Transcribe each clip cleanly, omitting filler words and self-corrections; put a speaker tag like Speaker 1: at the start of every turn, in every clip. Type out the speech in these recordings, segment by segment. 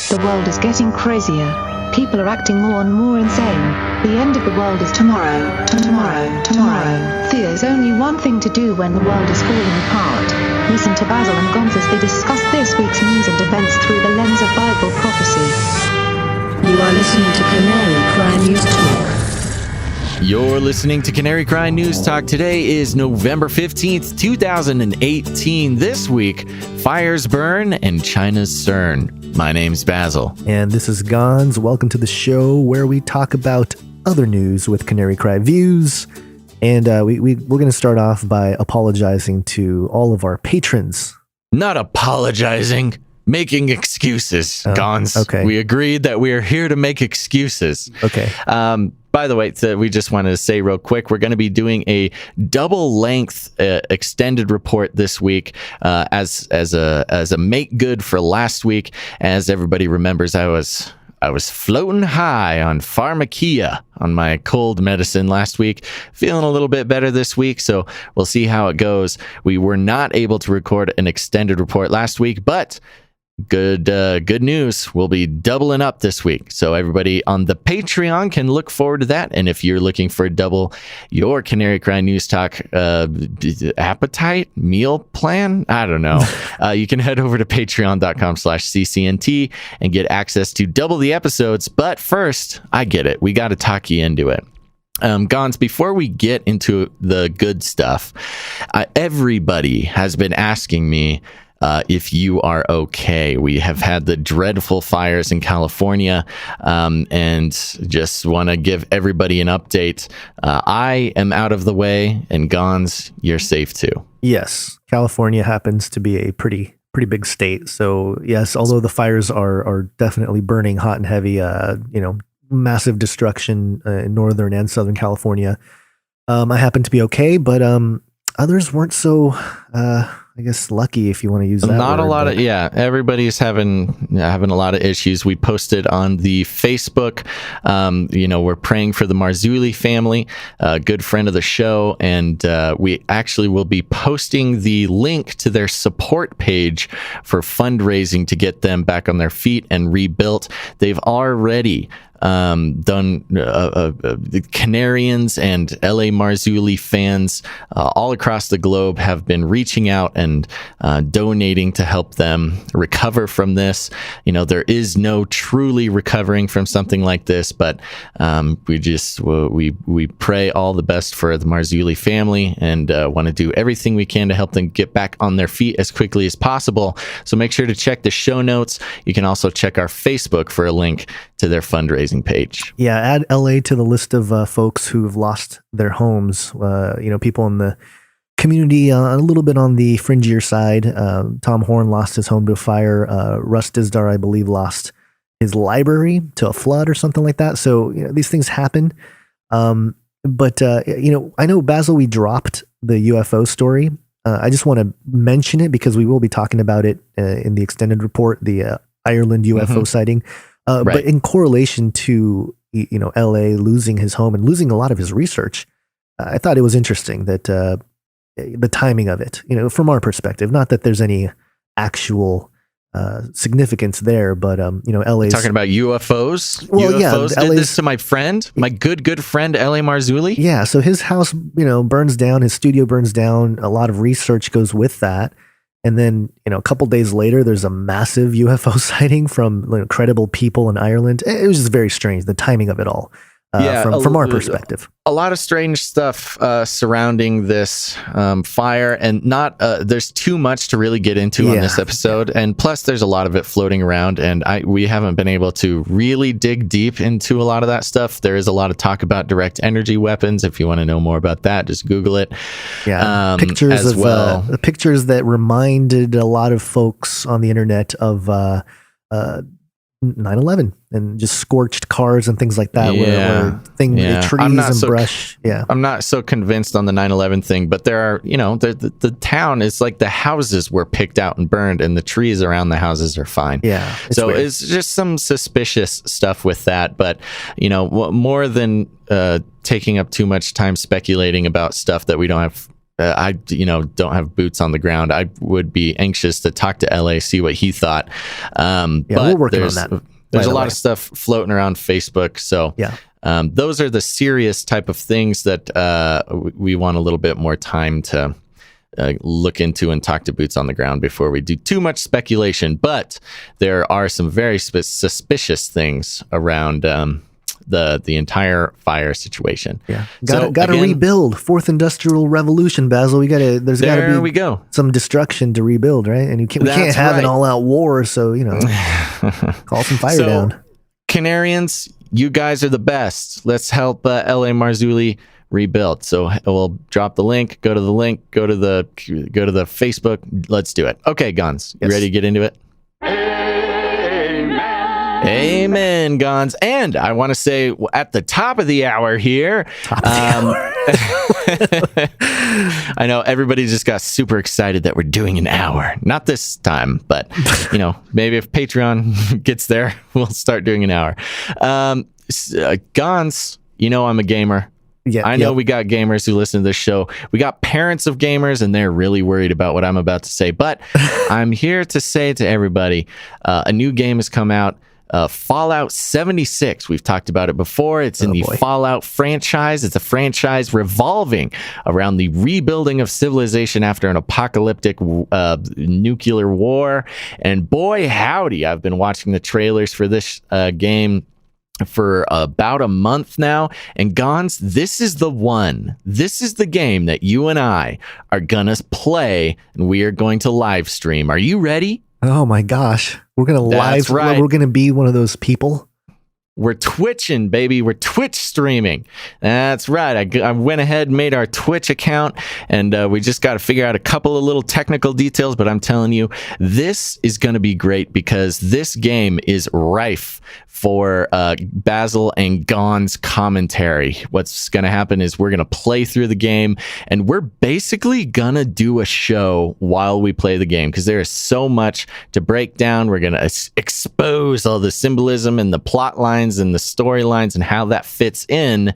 Speaker 1: The world is getting crazier. People are acting more and more insane. The end of the world is tomorrow. Tomorrow. There's only one thing to do when the world is falling apart. Listen to Basil and Gonz as they discuss this week's news and events through the lens of Bible prophecy.
Speaker 2: You are listening to Canary Cry News Talk.
Speaker 3: You're listening to Canary Cry News Talk. Today is November 15th, 2018. This week, fires burn and China's CERN. My name's Basil.
Speaker 4: And this is Gonz. Welcome to the show where we talk about other news with Canary Cry views. And we're going to start off by apologizing to all of our patrons.
Speaker 3: Not apologizing, making excuses, Gonz.
Speaker 4: Okay.
Speaker 3: We agreed that we are here to make excuses.
Speaker 4: Okay.
Speaker 3: By the way, we just wanted to say real quick, we're going to be doing a double-length extended report this week as a make good for last week. As everybody remembers, I was floating high on pharmakia on my cold medicine last week. Feeling a little bit better this week, so we'll see how it goes. We were not able to record an extended report last week, but good news. We'll be doubling up this week. So everybody on the Patreon can look forward to that. And if you're looking for double your Canary Cry News Talk appetite meal plan, I don't know. You can head over to patreon.com/ccnt and get access to double the episodes. But first, I get it. We got to talk you into it. Gonz, before we get into the good stuff, everybody has been asking me if you are okay. We have had the dreadful fires in California, and just want to give everybody an update. I am out of the way, and Gonz, you're safe too.
Speaker 4: Yes, California happens to be a pretty big state. So yes, although the fires are definitely burning hot and heavy, massive destruction in Northern and Southern California. I happen to be okay, but others weren't so I guess lucky, if you want to use that
Speaker 3: Not
Speaker 4: word,
Speaker 3: a lot of, everybody's having a lot of issues. We posted on the Facebook, we're praying for the Marzulli family, a good friend of the show, and we actually will be posting the link to their support page for fundraising to get them back on their feet and rebuilt. They've already done the Canarians and LA Marzulli fans all across the globe have been reaching out and donating to help them recover from this. There is no truly recovering from something like this, but we pray all the best for the Marzulli family and want to do everything we can to help them get back on their feet as quickly as possible. So make sure to check the show notes. You can also check our Facebook for a link to their fundraising page. Yeah,
Speaker 4: add LA to the list of folks who've lost their homes. People in the community a little bit on the fringier side. Tom Horn lost his home to a fire. Russ Dizdar, I believe, lost his library to a flood or something like that. So these things happen. But I know, Basil, we dropped the UFO story. I just want to mention it because we will be talking about it in the extended report, the Ireland UFO sighting.
Speaker 3: Right.
Speaker 4: But in correlation to, LA losing his home and losing a lot of his research, I thought it was interesting that the timing of it, from our perspective, not that there's any actual significance there, but, LA's
Speaker 3: talking about UFOs.
Speaker 4: Well,
Speaker 3: UFOs
Speaker 4: yeah,
Speaker 3: did this to my friend, my good friend, LA Marzulli.
Speaker 4: Yeah. So his house, burns down, his studio burns down. A lot of research goes with that. And then, a couple days later, there's a massive UFO sighting from credible people in Ireland. It was just very strange, the timing of it all, from our perspective.
Speaker 3: A lot of strange stuff surrounding this fire, and there's too much to really get into on this episode. And plus, there's a lot of it floating around, and we haven't been able to really dig deep into a lot of that stuff. There is a lot of talk about direct energy weapons. If you want to know more about that, just Google it.
Speaker 4: Yeah, pictures
Speaker 3: as
Speaker 4: of
Speaker 3: well.
Speaker 4: Pictures that reminded a lot of folks on the internet of 9/11 and just scorched cars and things like that, where trees and brush. Yeah,
Speaker 3: I'm not so convinced on the 9/11 thing, but there are, the town is like the houses were picked out and burned, and the trees around the houses are fine.
Speaker 4: Yeah,
Speaker 3: so weird. It's just some suspicious stuff with that, but more than taking up too much time speculating about stuff that we don't have don't have boots on the ground. I would be anxious to talk to LA, see what he thought. But
Speaker 4: we're working on that.
Speaker 3: There's a lot of stuff floating around Facebook. So those are the serious type of things that we want a little bit more time to look into and talk to boots on the ground before we do too much speculation. But there are some very suspicious things around the entire fire situation.
Speaker 4: Yeah, got to rebuild. Fourth industrial revolution, Basil. There's got to be some destruction to rebuild, right? And we can't have an all-out war. So call some fire down.
Speaker 3: Canarians, you guys are the best. Let's help LA Marzulli rebuild. So we'll drop the link. Go to the link. Go to the Facebook. Let's do it. Okay, Gons, you ready to get into it? Amen, Gons. And I want to say at the top of the hour here, I know everybody just got super excited that we're doing an hour. Not this time, but maybe if Patreon gets there, we'll start doing an hour. Gons, I'm a gamer. Yeah, I know we got gamers who listen to this show. We got parents of gamers, and they're really worried about what I'm about to say. But I'm here to say to everybody, a new game has come out. Fallout 76. We've talked about it before. It's in the Fallout franchise. It's a franchise revolving around the rebuilding of civilization after an apocalyptic nuclear war. And boy, howdy, I've been watching the trailers for this game for about a month now. And Gons, this is the one. This is the game that you and I are gonna play, and we are going to live stream. Are you ready?
Speaker 4: Oh my gosh. We're going to live. Right. We're going to be one of those people.
Speaker 3: We're twitching, baby. We're Twitch streaming. That's right. I went ahead and made our Twitch account, and we just got to figure out a couple of little technical details. But I'm telling you, this is going to be great because this game is rife for Basil and Gon's commentary. What's going to happen is we're going to play through the game, and we're basically going to do a show while we play the game because there is so much to break down. We're going to expose all the symbolism and the plot lines and the storylines and how that fits in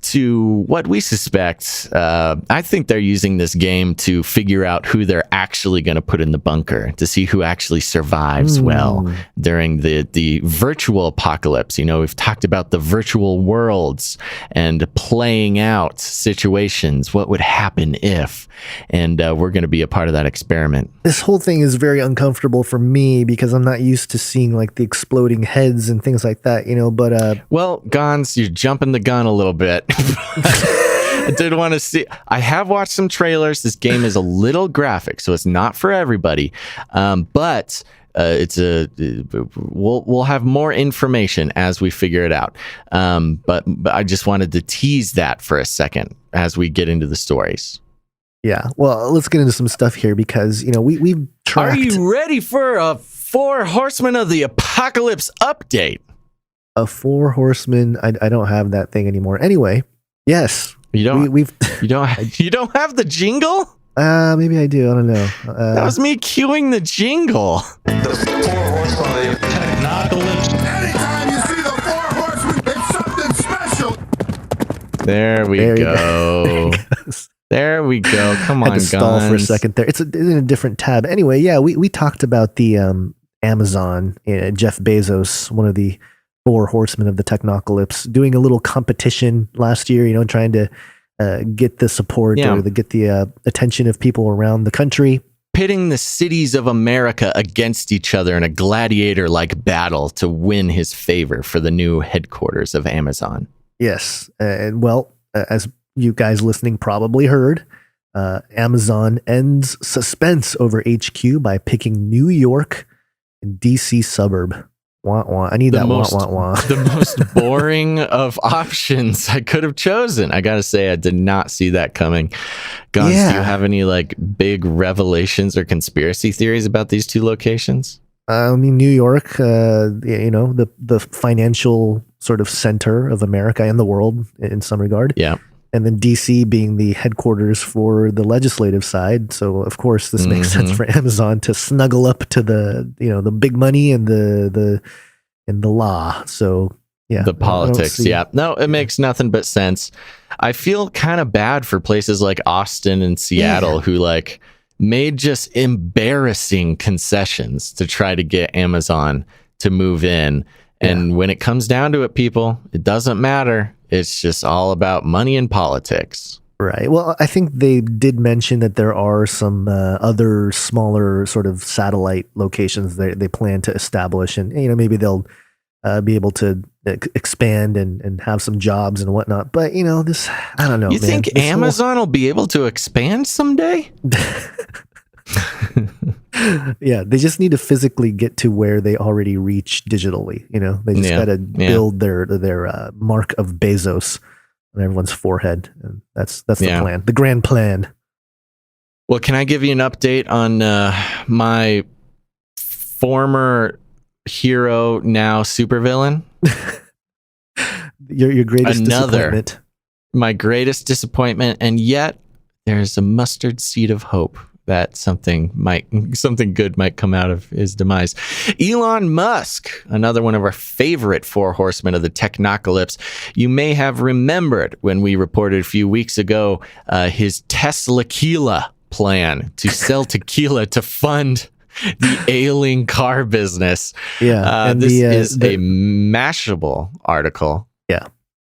Speaker 3: to what we suspect. I think they're using this game to figure out who they're actually going to put in the bunker, to see who actually survives well during the virtual apocalypse. We've talked about the virtual worlds and playing out situations. What would happen if? And we're going to be a part of that experiment.
Speaker 4: This whole thing is very uncomfortable for me because I'm not used to seeing like the exploding heads and things like that, but
Speaker 3: well, Gons, you're jumping the gun a little bit. I did want to see. I have watched some trailers. This game is a little graphic, so it's not for everybody. But we'll have more information as we figure it out. But I just wanted to tease that for a second as we get into the stories.
Speaker 4: Yeah. Well, let's get into some stuff here because we've tracked.
Speaker 3: Are you ready for a 4 Horsemen of the Apocalypse update?
Speaker 4: A 4 Horsemen. I don't have that thing anymore. Anyway, yes.
Speaker 3: You don't. You don't have the jingle?
Speaker 4: Maybe I do. I don't know.
Speaker 3: That was me cueing the jingle.
Speaker 5: The 4 Horsemen of the Technocalypse.
Speaker 6: Anytime you see the 4 Horsemen, it's something special.
Speaker 3: There we go. There we go. Come on,
Speaker 4: guys. Stall for a second there. It's in a different tab. Anyway, yeah, we talked about the Amazon, Jeff Bezos, one of the 4 Horsemen of the Technocalypse, doing a little competition last year. Trying to get the support or get the attention of people around the country.
Speaker 3: Pitting the cities of America against each other in a gladiator-like battle to win his favor for the new headquarters of Amazon.
Speaker 4: Yes. And well, as you guys listening probably heard, Amazon ends suspense over HQ by picking New York and DC suburb. Wah, wah. I need that wah, wah, wah.
Speaker 3: The most boring of options I could have chosen. I got to say, I did not see that coming. Gons, do you have any big revelations or conspiracy theories about these 2 locations?
Speaker 4: New York, the financial sort of center of America and the world in some regard.
Speaker 3: Yeah.
Speaker 4: And then DC being the headquarters for the legislative side. So of course this makes sense for Amazon to snuggle up to the big money and the law. So Yeah,
Speaker 3: the politics.
Speaker 4: see-
Speaker 3: Yeah. No, it makes nothing but sense. I feel kind of bad for places like Austin and Seattle who like made just embarrassing concessions to try to get Amazon to move in. And when it comes down to it, people, it doesn't matter. It's just all about money and politics.
Speaker 4: Right. Well, I think they did mention that there are some other smaller sort of satellite locations they plan to establish, and maybe they'll be able to expand and have some jobs and whatnot. But this, I don't know.
Speaker 3: You think
Speaker 4: This
Speaker 3: Amazon will be able to expand someday?
Speaker 4: Yeah, they just need to physically get to where they already reach digitally. They just got to build their mark of Bezos on everyone's forehead, and that's the plan, the grand plan.
Speaker 3: Well, can I give you an update on my former hero, now supervillain?
Speaker 4: Your greatest disappointment.
Speaker 3: My greatest disappointment, and yet there's a mustard seed of hope that something good might come out of his demise. Elon Musk, another one of our favorite four horsemen of the technocalypse. You may have remembered when we reported a few weeks ago his Teslaquila plan to sell tequila to fund the ailing car business.
Speaker 4: Yeah,
Speaker 3: this is a Mashable article.
Speaker 4: Yeah.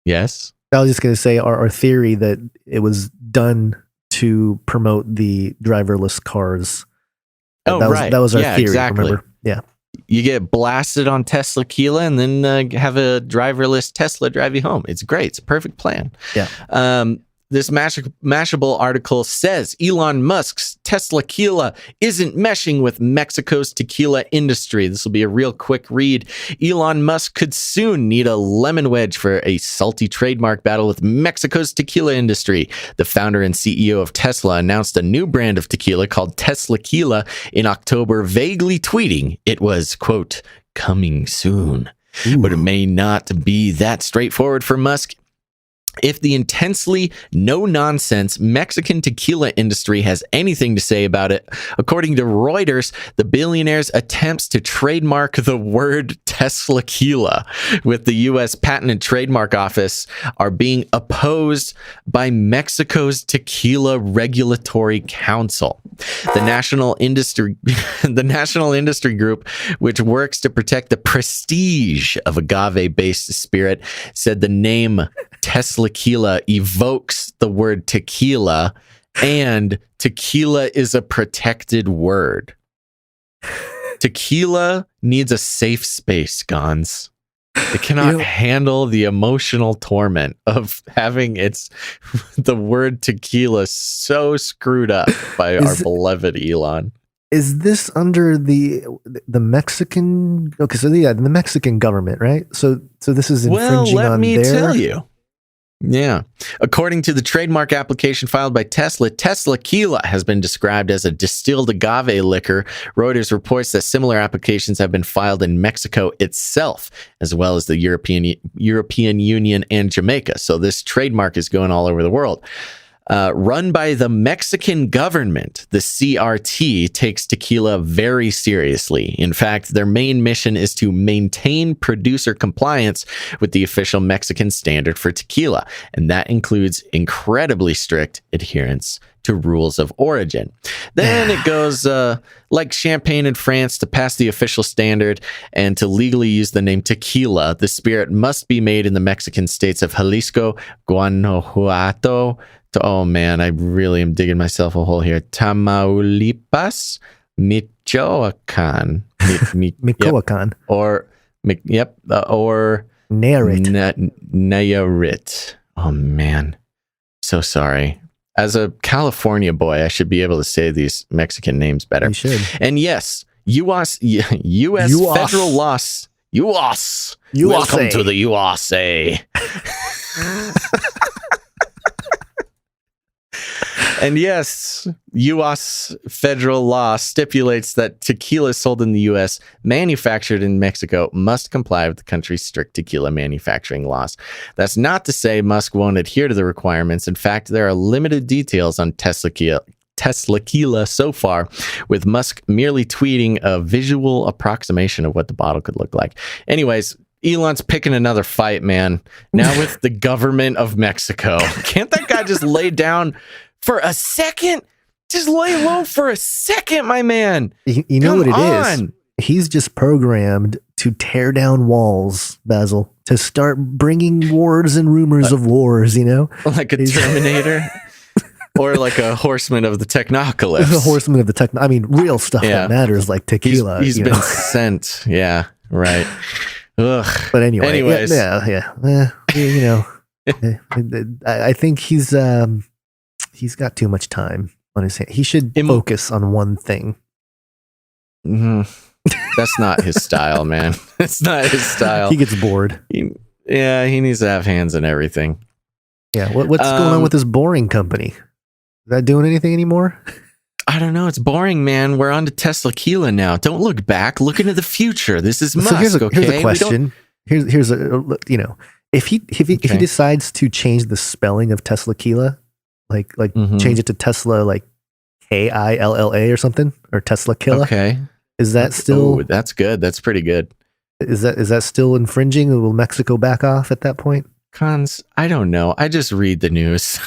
Speaker 3: Yes.
Speaker 4: I was just going to say our theory that it was done to promote the driverless cars.
Speaker 3: Right.
Speaker 4: That was our theory.
Speaker 3: Exactly.
Speaker 4: Remember? Yeah.
Speaker 3: You get blasted on Teslaquila and then have a driverless Tesla drive you home. It's great. It's a perfect plan.
Speaker 4: Yeah.
Speaker 3: This Mashable article says Elon Musk's Teslaquila isn't meshing with Mexico's tequila industry. This will be a real quick read. Elon Musk could soon need a lemon wedge for a salty trademark battle with Mexico's tequila industry. The founder and CEO of Tesla announced a new brand of tequila called Teslaquila in October, vaguely tweeting it was, quote, coming soon. Ooh. But it may not be that straightforward for Musk. If the intensely no-nonsense Mexican tequila industry has anything to say about it, according to Reuters, the billionaire's attempts to trademark the word Teslaquila with the U.S. Patent and Trademark Office are being opposed by Mexico's Tequila Regulatory Council. The National Industry Group, which works to protect the prestige of agave-based spirit, said the name Teslaquila evokes the word tequila, and tequila is a protected word. Tequila needs a safe space, Gons. It cannot handle the emotional torment of having the word tequila so screwed up by our beloved Elon.
Speaker 4: Is this under the Mexican? Okay, so the Mexican government, right? So this is infringing on their.
Speaker 3: Let me tell you. Yeah. According to the trademark application filed by Tesla, Teslaquila has been described as a distilled agave liquor. Reuters reports that similar applications have been filed in Mexico itself, as well as the European Union and Jamaica. So this trademark is going all over the world. Run by the Mexican government, the CRT takes tequila very seriously. In fact, their main mission is to maintain producer compliance with the official Mexican standard for tequila, and that includes incredibly strict adherence to rules of origin. Then it goes like champagne in France to pass the official standard and to legally use the name tequila. The spirit must be made in the Mexican states of Jalisco, Guanajuato, oh man, I really am digging myself a hole here. Tamaulipas, Michoacan,
Speaker 4: Michoacan,
Speaker 3: or Nayarit. Oh man, so sorry. As a California boy, I should be able to say these Mexican names better.
Speaker 4: You should.
Speaker 3: And yes, U.S. federal laws. U.S. Welcome to the USA. And yes, U.S. federal law stipulates that tequila sold in the U.S., manufactured in Mexico, must comply with the country's strict tequila manufacturing laws. That's not to say Musk won't adhere to the requirements. In fact, there are limited details on Teslaquila so far, with Musk merely tweeting a visual approximation of what the bottle could look like. Anyways, Elon's picking another fight, man. Now with the government of Mexico. Can't that guy just lay down for a second? Just lay low for a second, my man.
Speaker 4: You know what it is? He's just programmed to tear down walls, Basil, to start bringing wars and rumors of wars, you know?
Speaker 3: Like a Terminator? Or like a horseman of the Technocalypse.
Speaker 4: A horseman of the I mean, real stuff that matters, like tequila.
Speaker 3: He's been sent. Yeah, right. Ugh.
Speaker 4: But anyway,
Speaker 3: anyways.
Speaker 4: You know, I think he's got too much time on his hand. He should focus on one thing.
Speaker 3: Mm-hmm. That's not his style, man. It's not his style.
Speaker 4: He gets bored.
Speaker 3: He needs to have hands in everything.
Speaker 4: Yeah. What's going on with this boring company? Is that doing anything anymore?
Speaker 3: I don't know. It's boring, man. We're on to Tesla now. Don't look back. Look into the future. This is Musk.
Speaker 4: So here's a
Speaker 3: okay?
Speaker 4: question. Here's a, you know, if he decides to change the spelling of Tesla, like change it to Tesla, like Killa or something, or Tesla Killa.
Speaker 3: Okay.
Speaker 4: Is that still?
Speaker 3: Oh, that's good. That's pretty good.
Speaker 4: Is that still infringing? Will Mexico back off at that point?
Speaker 3: Cons, I don't know. I just read the news.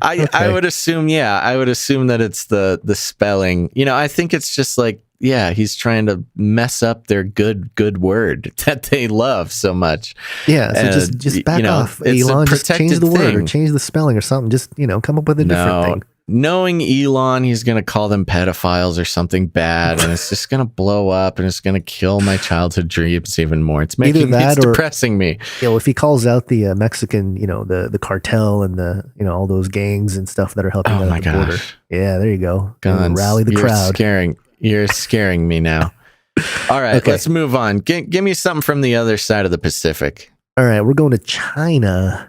Speaker 3: I would assume, I would assume that it's the spelling. You know, I think it's just like, he's trying to mess up their good word that they love so much. Yeah,
Speaker 4: so just back off, Elon. Just change the word or change the spelling or something. Just, come up with a different thing.
Speaker 3: Knowing Elon, he's going to call them pedophiles or something bad, and it's just going to blow up, and it's going to kill my childhood dreams even more. It's depressing me.
Speaker 4: If he calls out the Mexican, the cartel and the, all those gangs and stuff that are helping out at the border. Yeah, there you go.
Speaker 3: Guns.
Speaker 4: Rally the crowd.
Speaker 3: You're scaring me now. All right, let's move on. Give me something from the other side of the Pacific.
Speaker 4: All right, we're going to China.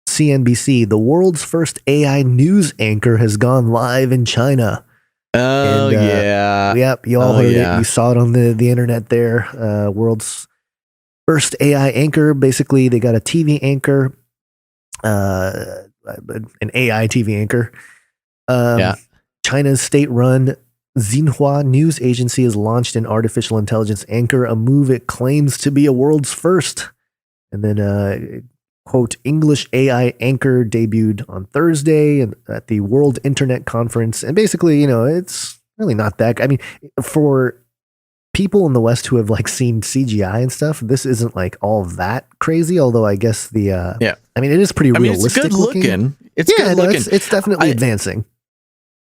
Speaker 4: CNBC, the world's first AI news anchor, has gone live in China.
Speaker 3: Oh,
Speaker 4: Yep, you all heard it. You saw it on the internet there. World's first AI anchor. Basically, they got a TV anchor, an AI TV anchor. China's state-run Xinhua news agency has launched an artificial intelligence anchor, a move it claims to be a world's first. And then, quote, English AI anchor debuted on Thursday at the World Internet Conference. And basically, it's really not that. I mean, for people in the West who have seen CGI and stuff, this isn't all that crazy. Although I guess I mean, it is pretty realistic.
Speaker 3: It's good looking. It's good looking.
Speaker 4: It's definitely advancing.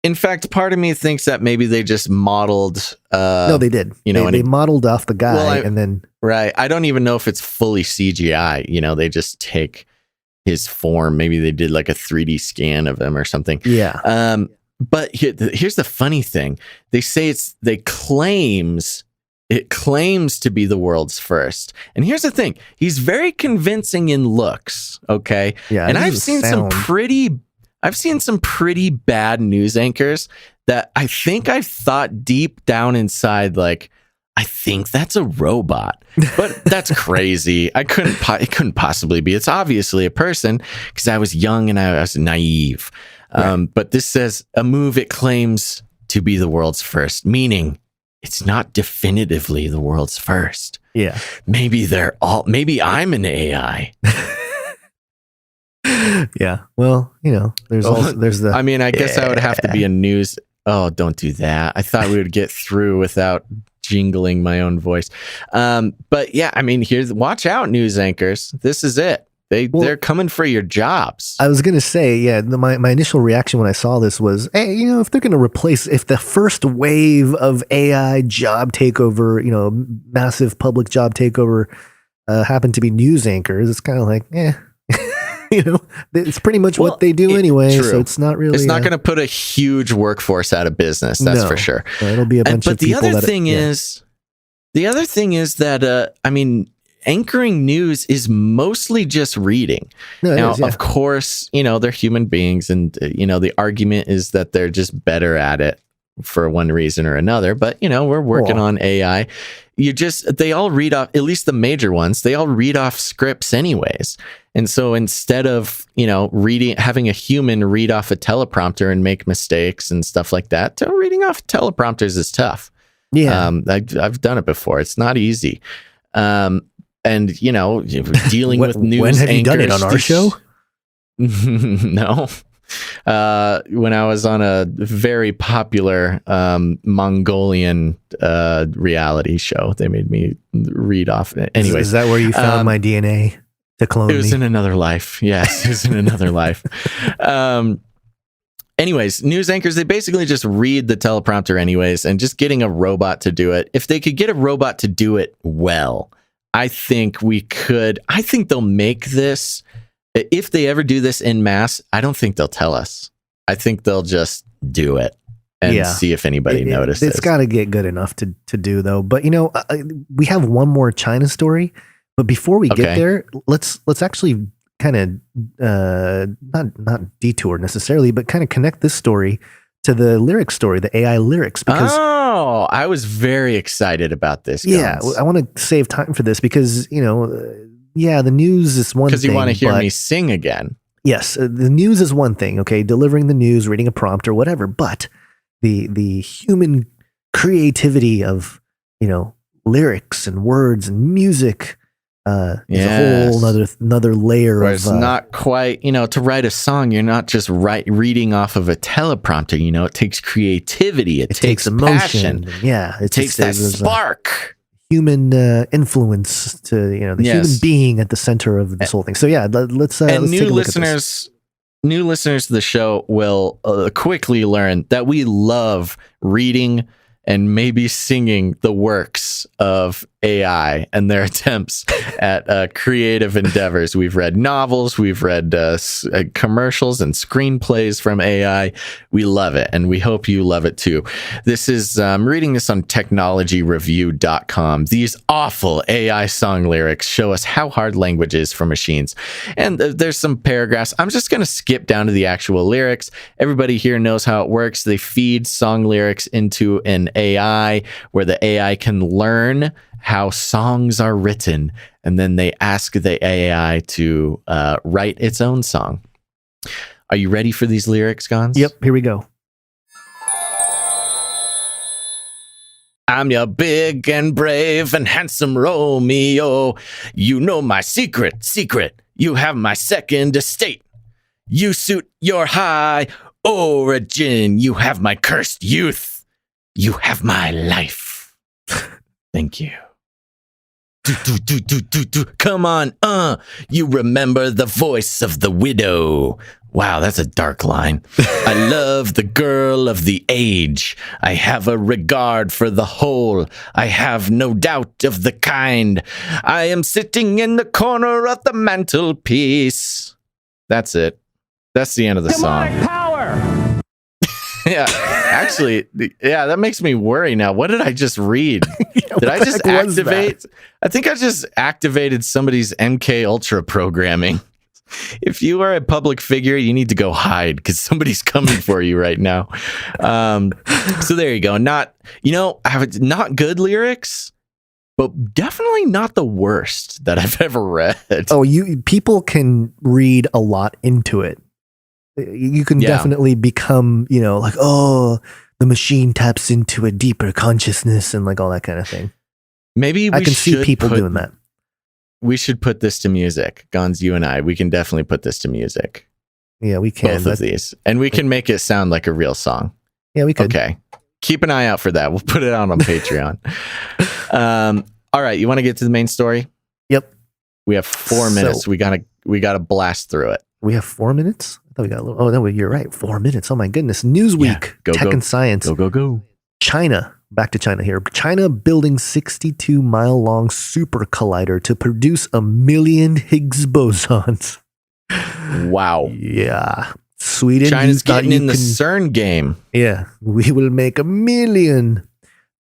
Speaker 3: In fact, part of me thinks that maybe they just modeled.
Speaker 4: No, they did. They modeled off the guy and then.
Speaker 3: Right. I don't even know if it's fully CGI. They just take his form. Maybe they did a 3D scan of him or something.
Speaker 4: Yeah.
Speaker 3: But here's the funny thing. They say it claims to be the world's first. And here's the thing. He's very convincing in looks. Okay.
Speaker 4: Yeah.
Speaker 3: And I've seen some pretty bad news anchors that I think I've thought deep down inside, I think that's a robot, but that's crazy. It couldn't possibly be. It's obviously a person because I was young and I was naive. Right. But this says a move it claims to be the world's first, meaning it's not definitively the world's first.
Speaker 4: Yeah.
Speaker 3: Maybe I'm an AI.
Speaker 4: Yeah. Well, there's the.
Speaker 3: I mean, I guess I would have to be a news. Oh, don't do that. I thought we would get through without jingling my own voice. But yeah, I mean, watch out, news anchors. This is it. They're coming for your jobs.
Speaker 4: I was going to say, my initial reaction when I saw this was, hey, if they're going to if the first wave of AI job takeover, massive public job takeover happened to be news anchors, it's kind of like, it's pretty much what they do anyway. True. So it's not really.
Speaker 3: It's not going to put a huge workforce out of business. That's for sure.
Speaker 4: It'll be a bunch of people.
Speaker 3: But the other thing is that I mean, anchoring news is mostly just reading. Now, of course, they're human beings, and the argument is that they're just better at it for one reason or another. But we're working on AI. They all read off, at least the major ones, they all read off scripts anyways. And so instead of, having a human read off a teleprompter and make mistakes and stuff like that, reading off teleprompters is tough.
Speaker 4: Yeah.
Speaker 3: I've done it before. It's not easy. And dealing with news
Speaker 4: when have
Speaker 3: anchors.
Speaker 4: you done it on our show?
Speaker 3: No. When I was on a very popular Mongolian reality show, they made me read off. Anyways,
Speaker 4: is that where you found my DNA to clone me?
Speaker 3: It was in another life. Yes, it was in another life. Anyways, news anchors, they basically just read the teleprompter anyways, and just getting a robot to do it. If they could get a robot to do it well, I think they'll make this. If they ever do this in mass, I don't think they'll tell us. I think they'll just do it and see if anybody notices.
Speaker 4: It's got to get good enough to do, though. But, we have one more China story. But before we get there, let's actually kind of not detour necessarily, but kind of connect this story to the lyrics story, the AI lyrics. Because
Speaker 3: I was very excited about this.
Speaker 4: Yeah, I want to save time for this because, the news is one thing.
Speaker 3: Because you want to hear me sing again.
Speaker 4: Yes, the news is one thing, okay? Delivering the news, reading a prompt or whatever. But the human creativity of, lyrics and words and music is a whole another layer
Speaker 3: where
Speaker 4: of...
Speaker 3: It's not quite, to write a song, you're not just reading off of a teleprompter, it takes creativity. It takes emotion.
Speaker 4: Yeah.
Speaker 3: It takes that spark.
Speaker 4: Human influence to the human being at the center of this whole thing. So let's take a look at this. New listeners to the show will quickly learn that we love reading and maybe singing the works of AI and their attempts at creative endeavors. We've read novels, we've read commercials and screenplays from AI. We love it, and we hope you love it too. This is, I'm reading this on technologyreview.com. These awful AI song lyrics show us how hard language is for machines. And there's some paragraphs. I'm just going to skip down to the actual lyrics. Everybody here knows how it works. They feed song lyrics into an AI where the AI can learn how songs are written, and then they ask the AI to write its own song. Are you ready for these lyrics, Gons? Yep, here we go.
Speaker 3: I'm your big and brave and handsome Romeo. You know my secret. You have my second estate. You suit your high origin. You have my cursed youth. You have my life. Thank you. Come on, you remember the voice of the widow. Wow, that's a dark line. I love the girl of the age. I have a regard for the whole. I have no doubt of the kind. I am sitting in the corner of the mantelpiece. That's it. That's the end of the
Speaker 7: Demonic
Speaker 3: song.
Speaker 7: power!
Speaker 3: Yeah, actually, that makes me worry now. What did I just read? Did I just activate? I think I just activated somebody's MK Ultra programming. If you are a public figure, you need to go hide because somebody's coming for you right now. So there you go. Not good lyrics, but definitely not the worst that I've ever read.
Speaker 4: Oh, people can read a lot into it. You can definitely become, the machine taps into a deeper consciousness and like all that kind of thing.
Speaker 3: Maybe
Speaker 4: I can see people doing that.
Speaker 3: We should put this to music. Gons, you and I, we can definitely put this to music.
Speaker 4: Yeah, we can.
Speaker 3: Both of these. And we can make it sound like a real song.
Speaker 4: Yeah, we could.
Speaker 3: Okay. Keep an eye out for that. We'll put it out on Patreon. All right. You want to get to the main story?
Speaker 4: Yep.
Speaker 3: We have 4 minutes. We gotta blast through it.
Speaker 4: We have 4 minutes? I thought we got a little. Oh, no, you're right. 4 minutes. Oh my goodness. Newsweek.
Speaker 3: Yeah,
Speaker 4: Tech and Science.
Speaker 3: Go.
Speaker 4: China. Back to China here. China building 62-mile-long super collider to produce 1 million Higgs bosons.
Speaker 3: Wow.
Speaker 4: Yeah. Sweden.
Speaker 3: China's getting in the CERN game.
Speaker 4: Yeah. We will make 1 million.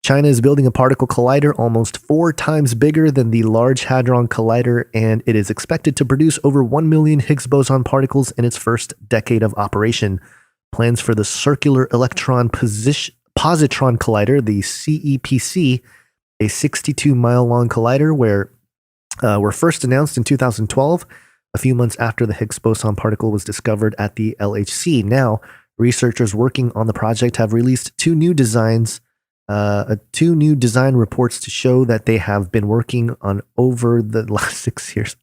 Speaker 4: China is building a particle collider almost 4 times bigger than the Large Hadron Collider, and it is expected to produce over 1 million Higgs boson particles in its first decade of operation. Plans for the Circular Electron Positron Collider, the CEPC, a 62-mile-long collider, were first announced in 2012, a few months after the Higgs boson particle was discovered at the LHC. Now, researchers working on the project have released 2 new designs 2 new design reports to show that they have been working on over the last 6 years,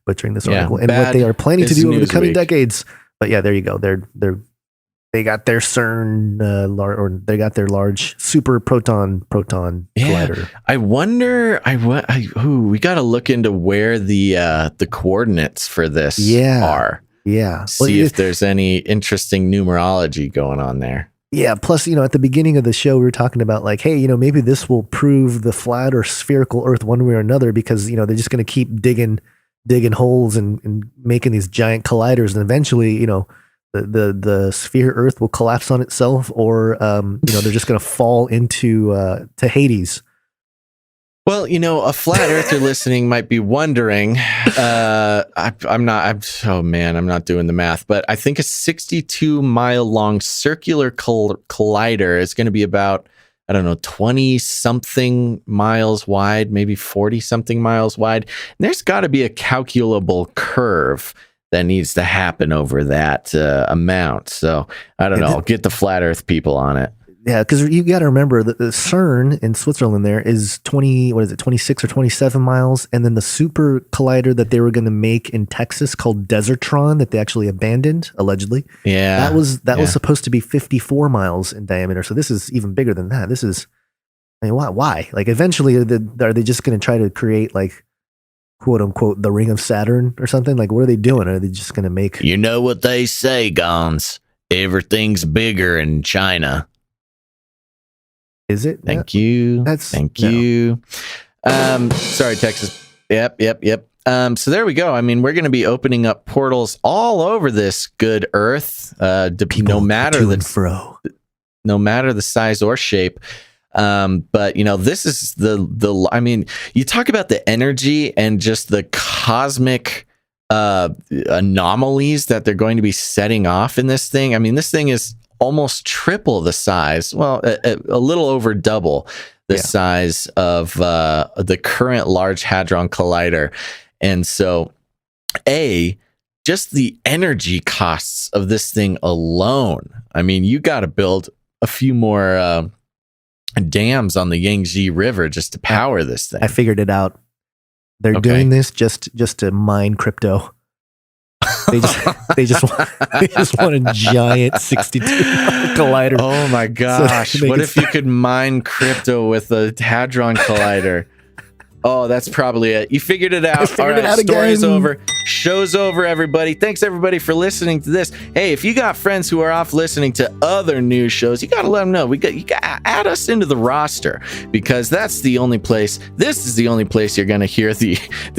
Speaker 4: butchering this article, and what they are planning to do over the coming decades. But yeah, there you go. They got their CERN, or they got their large super proton collider.
Speaker 3: I wonder. We got to look into where the coordinates for this are.
Speaker 4: Yeah.
Speaker 3: See if there's any interesting numerology going on there.
Speaker 4: Yeah. Plus, at the beginning of the show, we were talking about like, hey, maybe this will prove the flat or spherical Earth one way or another, because they're just going to keep digging holes and making these giant colliders, and eventually, the sphere Earth will collapse on itself, or they're just going to fall into to Hades.
Speaker 3: Well, a flat earther listening might be wondering, I'm not doing the math, but I think a 62-mile long circular collider is going to be about, 20 something miles wide, maybe 40 something miles wide. And there's got to be a calculable curve that needs to happen over that amount. So I don't know. I'll get the flat earth people on it.
Speaker 4: Yeah, because you got to remember that the CERN in Switzerland there is 26 or 27 miles, and then the super collider that they were going to make in Texas called Desertron that they actually abandoned allegedly.
Speaker 3: Yeah,
Speaker 4: that was supposed to be 54 miles in diameter. So this is even bigger than that. This is, why? Like eventually, are they just going to try to create like, quote unquote, the Ring of Saturn or something? Like, what are they doing? Are they just going to make?
Speaker 3: You know what they say, Gons? Everything's bigger in China.
Speaker 4: Is it?
Speaker 3: Thank you. Thank you. Sorry, Texas. Yep. So there we go. I mean, we're going to be opening up portals all over this good Earth, no matter the size or shape. But this is you talk about the energy and just the cosmic anomalies that they're going to be setting off in this thing. I mean, this thing is almost triple the size, a little over double the size of the current Large Hadron Collider. And so, just the energy costs of this thing alone. I mean, you got to build a few more dams on the Yangtze River just to power this thing.
Speaker 4: I figured it out. They're doing this just to mine crypto. They just want a giant 62 collider.
Speaker 3: Oh my gosh! So what if you could mine crypto with a hadron collider? Oh, that's probably it. You figured it out. All right, story's over. Show's over, everybody. Thanks, everybody, for listening to this. Hey, if you got friends who are off listening to other news shows, you got to let them know. You got to add us into the roster, because that's the only place. This is the only place you're going to hear the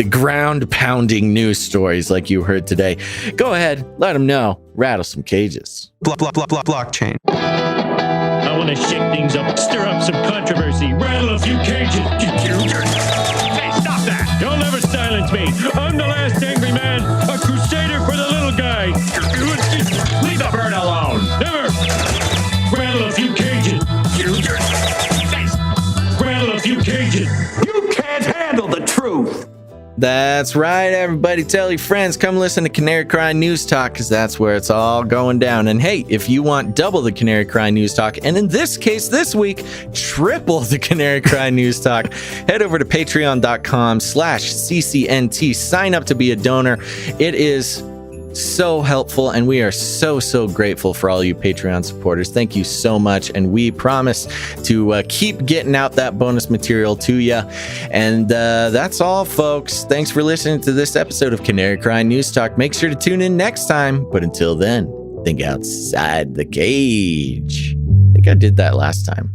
Speaker 3: ground-pounding news stories like you heard today. Go ahead, let them know. Rattle some cages.
Speaker 5: Blockchain.
Speaker 7: I want to shake things up, stir up some controversy, rattle a few cages. Hey, stop that! You'll never silence me. I'm the last angry man, a crusader for the little guy. Leave the bird alone. Never. Rattle a few cages. Rattle a few cages.
Speaker 5: You can't handle the truth.
Speaker 3: That's right, everybody. Tell your friends, come listen to Canary Cry News Talk, because that's where it's all going down. And hey, if you want double the Canary Cry News Talk, and in this case this week, triple the Canary Cry News Talk, head over to patreon.com/CCNT. Sign up to be a donor. It is so helpful, and we are so grateful for all you Patreon supporters. Thank you so much, and we promise to keep getting out that bonus material to you. And that's all, folks. Thanks for listening to this episode of Canary Cry News Talk. Make sure to tune in next time, but until then, think outside the cage. I think I did that last time.